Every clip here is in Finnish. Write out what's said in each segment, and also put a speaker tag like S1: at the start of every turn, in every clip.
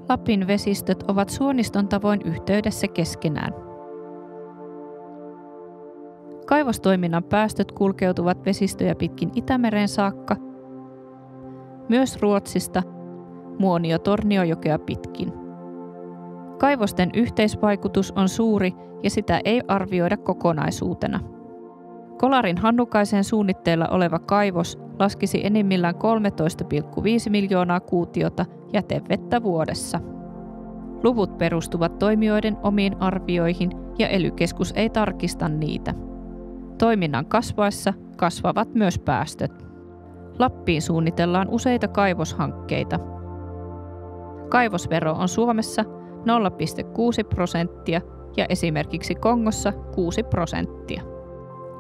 S1: Lapin vesistöt ovat suoniston tavoin yhteydessä keskenään. Kaivostoiminnan päästöt kulkeutuvat vesistöjä pitkin Itämeren saakka, myös Ruotsista Muonio-Torniojokea pitkin. Kaivosten yhteisvaikutus on suuri ja sitä ei arvioida kokonaisuutena. Kolarin Hannukaisen suunnitteilla oleva kaivos laskisi enimmillään 13,5 miljoonaa kuutiota jätevettä vuodessa. Luvut perustuvat toimijoiden omiin arvioihin ja ELY-keskus ei tarkista niitä. Toiminnan kasvaessa kasvavat myös päästöt. Lappiin suunnitellaan useita kaivoshankkeita. Kaivosvero on Suomessa 0,6% ja esimerkiksi Kongossa 6%.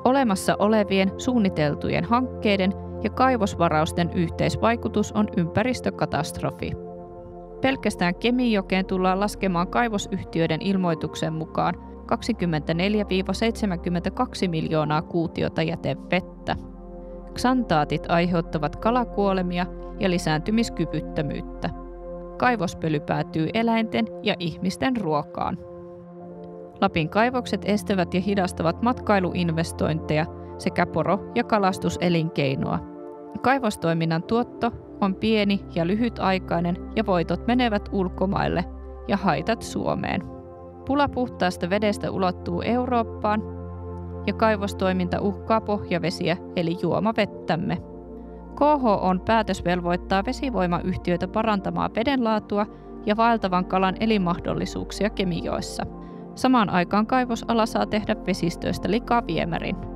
S1: Olemassa olevien suunniteltujen hankkeiden ja kaivosvarausten yhteisvaikutus on ympäristökatastrofi. Pelkästään Kemijokeen tullaan laskemaan kaivosyhtiöiden ilmoituksen mukaan 24-72 miljoonaa kuutiota jätevettä. Ksantaatit aiheuttavat kalakuolemia ja lisääntymiskyvyttömyyttä. Kaivospöly päätyy eläinten ja ihmisten ruokaan. Lapin kaivokset estävät ja hidastavat matkailuinvestointeja sekä poro- ja kalastuselinkeinoa. Kaivostoiminnan tuotto on pieni ja lyhytaikainen ja voitot menevät ulkomaille ja haitat Suomeen. Pula puhtaasta vedestä ulottuu Eurooppaan ja kaivostoiminta uhkaa pohjavesiä eli juomavettämme. KHO:n päätös velvoittaa vesivoimayhtiöitä parantamaan vedenlaatua ja vaeltavan kalan elinmahdollisuuksia Kemijoessa. Samaan aikaan kaivosala saa tehdä vesistöistä likaviemärin.